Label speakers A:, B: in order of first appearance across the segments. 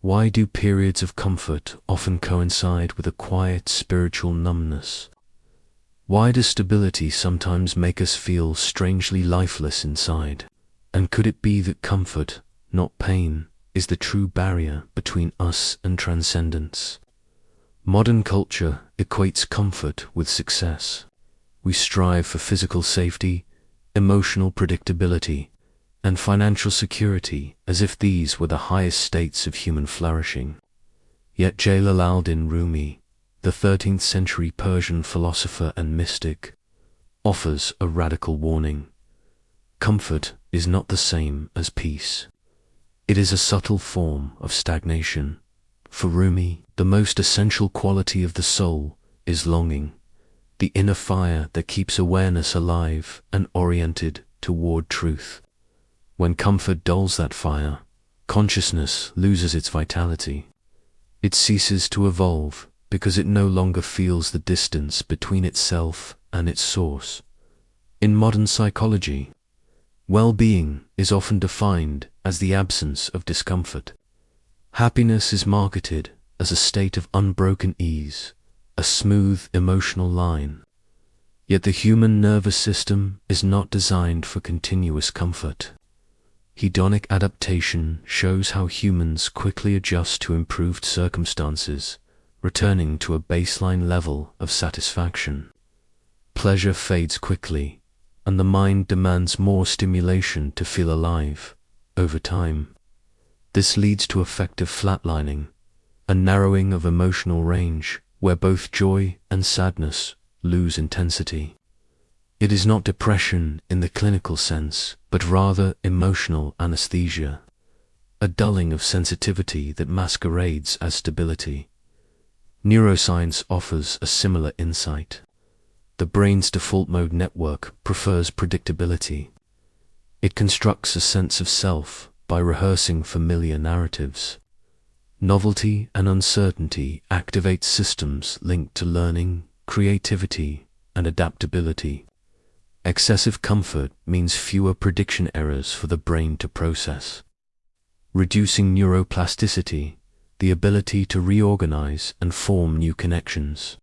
A: Why do periods of comfort often coincide with a quiet spiritual numbness? Why does stability sometimes make us feel strangely lifeless inside? And could it be that comfort, not pain, is the true barrier between us and transcendence? Modern culture equates comfort with success. We strive for physical safety, emotional predictability, and financial security as if these were the highest states of human flourishing. Yet Jalaluddin Rumi, the 13th century Persian philosopher and mystic, offers a radical warning. Comfort is not the same as peace. It is a subtle form of stagnation. For Rumi, the most essential quality of the soul is longing, the inner fire that keeps awareness alive and oriented toward truth. When comfort dulls that fire, consciousness loses its vitality. It ceases to evolve because it no longer feels the distance between itself and its source. In modern psychology, well-being is often defined as the absence of discomfort. Happiness is marketed as a state of unbroken ease, a smooth emotional line. Yet the human nervous system is not designed for continuous comfort. Hedonic adaptation shows how humans quickly adjust to improved circumstances, returning to a baseline level of satisfaction. Pleasure fades quickly, and the mind demands more stimulation to feel alive. Over time, this leads to affective flatlining, a narrowing of emotional range where both joy and sadness lose intensity. It is not depression in the clinical sense, but rather emotional anesthesia, a dulling of sensitivity that masquerades as stability. Neuroscience offers a similar insight. The brain's default mode network prefers predictability. It constructs a sense of self by rehearsing familiar narratives. Novelty and uncertainty activate systems linked to learning, creativity, and adaptability. Excessive comfort means fewer prediction errors for the brain to process, reducing neuroplasticity, the ability to reorganize and form new connections.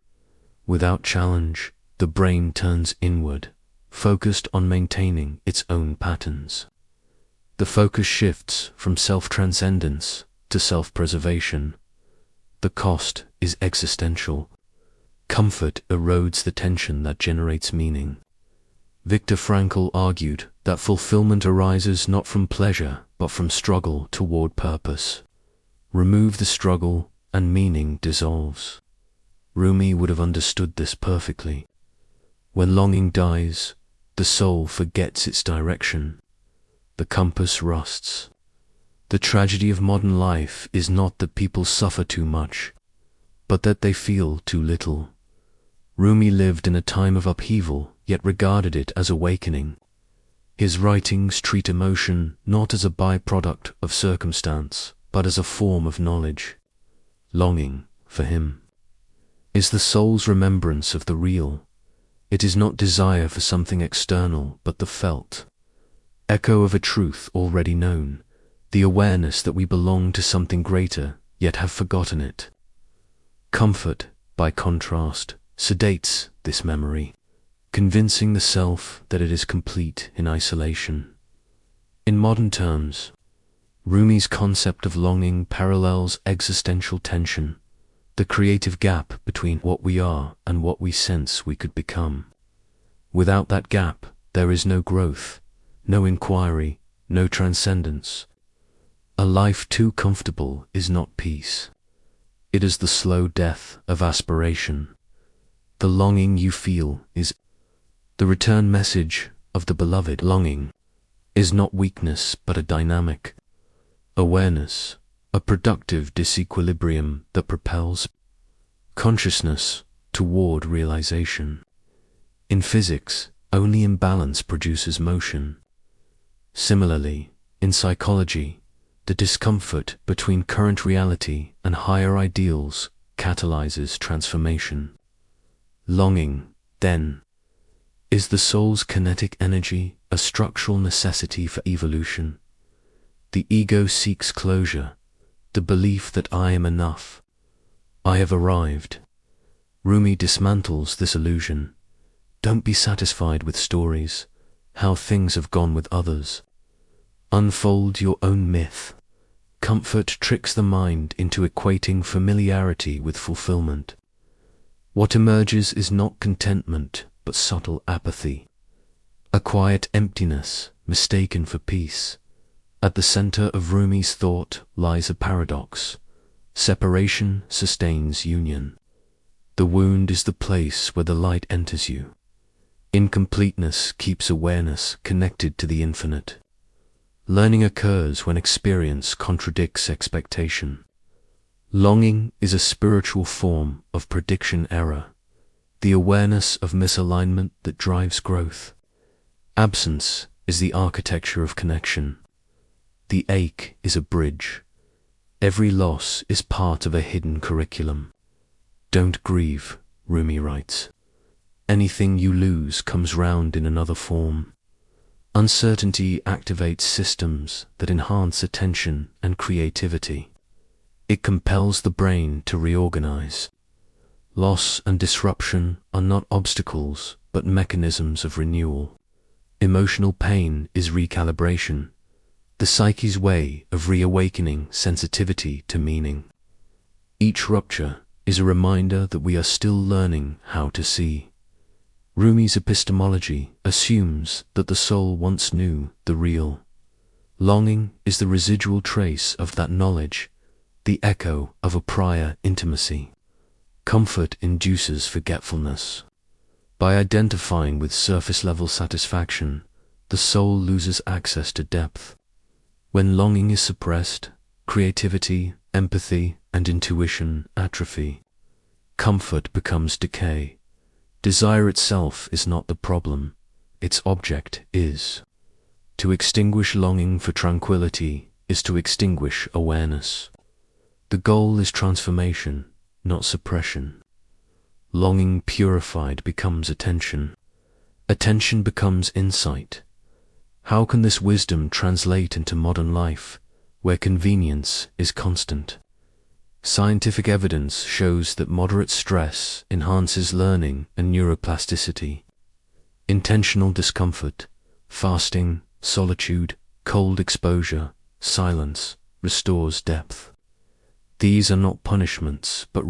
A: Without challenge, the brain turns inward, focused on maintaining its own patterns. The focus shifts from self-transcendence to self-preservation. The cost is existential. Comfort erodes the tension that generates meaning. Viktor Frankl argued that fulfillment arises not from pleasure, but from struggle toward purpose. Remove the struggle, and meaning dissolves. Rumi would have understood this perfectly. When longing dies, the soul forgets its direction. The compass rusts. The tragedy of modern life is not that people suffer too much, but that they feel too little. Rumi lived in a time of upheaval, yet regarded it as awakening. His writings treat emotion not as a byproduct of circumstance, but as a form of knowledge. Longing, for him, is the soul's remembrance of the real. It is not desire for something external, but the felt echo of a truth already known, the awareness that we belong to something greater, yet have forgotten it. Comfort, by contrast, sedates this memory, convincing the self that it is complete in isolation. In modern terms, Rumi's concept of longing parallels existential tension, the creative gap between what we are and what we sense we could become. Without that gap, there is no growth, no inquiry, no transcendence. A life too comfortable is not peace. It is the slow death of aspiration. The longing you feel is the return message of the beloved. Longing is not weakness but a dynamic awareness, a productive disequilibrium that propels consciousness toward realization. In physics, only imbalance produces motion. Similarly, in psychology, the discomfort between current reality and higher ideals catalyzes transformation. Longing, then, is the soul's kinetic energy, a structural necessity for evolution. The ego seeks closure. the belief that I am enough. I have arrived. Rumi dismantles this illusion. Don't be satisfied with stories, how things have gone with others. Unfold your own myth. Comfort tricks the mind into equating familiarity with fulfillment. What emerges is not contentment, but subtle apathy. A quiet emptiness, mistaken for peace. At the center of Rumi's thought lies a paradox. Separation sustains union. The wound is the place where the light enters you. Incompleteness keeps awareness connected to the infinite. Learning occurs when experience contradicts expectation. Longing is a spiritual form of prediction error, the awareness of misalignment that drives growth. Absence is the architecture of connection. The ache is a bridge. Every loss is part of a hidden curriculum. Don't grieve, Rumi writes. Anything you lose comes round in another form. Uncertainty activates systems that enhance attention and creativity. It compels the brain to reorganize. Loss and disruption are not obstacles, but mechanisms of renewal. Emotional pain is recalibration, the psyche's way of reawakening sensitivity to meaning. Each rupture is a reminder that we are still learning how to see. Rumi's epistemology assumes that the soul once knew the real. Longing is the residual trace of that knowledge, the echo of a prior intimacy. Comfort induces forgetfulness. By identifying with surface-level satisfaction, the soul loses access to depth. When longing is suppressed, creativity, empathy, and intuition atrophy. Comfort becomes decay. Desire itself is not the problem, its object is. To extinguish longing for tranquility is to extinguish awareness. The goal is transformation, not suppression. Longing purified becomes attention. Attention becomes insight. How can this wisdom translate into modern life, where convenience is constant? Scientific evidence shows that moderate stress enhances learning and neuroplasticity. Intentional discomfort, fasting, solitude, cold exposure, silence, restores depth. These are not punishments, but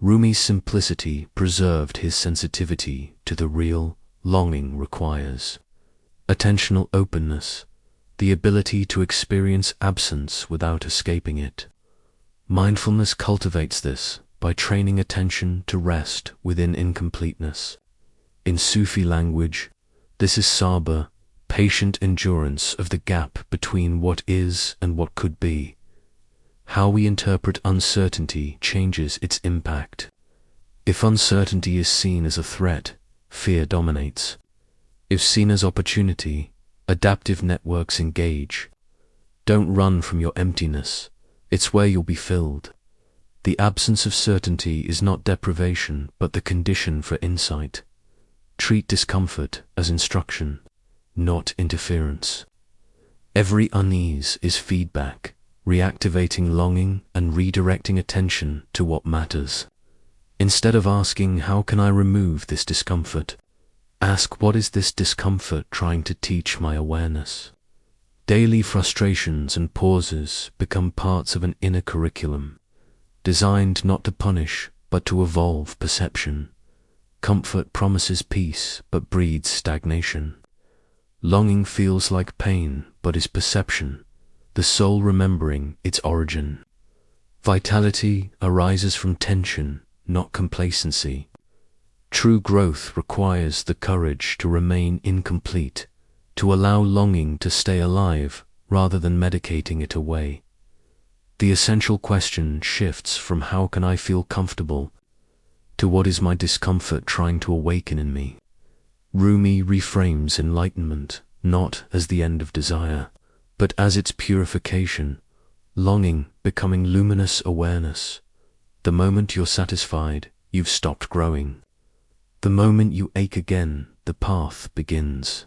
A: Rumi's simplicity preserved his sensitivity to the real longing requires. Attentional openness, the ability to experience absence without escaping it. Mindfulness cultivates this by training attention to rest within incompleteness. In Sufi language, this is sabr, patient endurance of the gap between what is and what could be. How we interpret uncertainty changes its impact. If uncertainty is seen as a threat, fear dominates. If seen as opportunity, adaptive networks engage. Don't run from your emptiness. It's where you'll be filled. The absence of certainty is not deprivation, but the condition for insight. Treat discomfort as instruction, not interference. Every unease is feedback, reactivating longing and redirecting attention to what matters. Instead of asking, how can I remove this discomfort? Ask, what is this discomfort trying to teach my awareness? Daily frustrations and pauses become parts of an inner curriculum, designed not to punish, but to evolve perception. Comfort promises peace, but breeds stagnation. Longing feels like pain, but is perception, the soul remembering its origin. Vitality arises from tension, not complacency. True growth requires the courage to remain incomplete, to allow longing to stay alive rather than medicating it away. The essential question shifts from how can I feel comfortable to what is my discomfort trying to awaken in me. Rumi reframes enlightenment not as the end of desire, but as its purification, longing becoming luminous awareness. The moment you're satisfied, you've stopped growing. The moment you ache again, the path begins.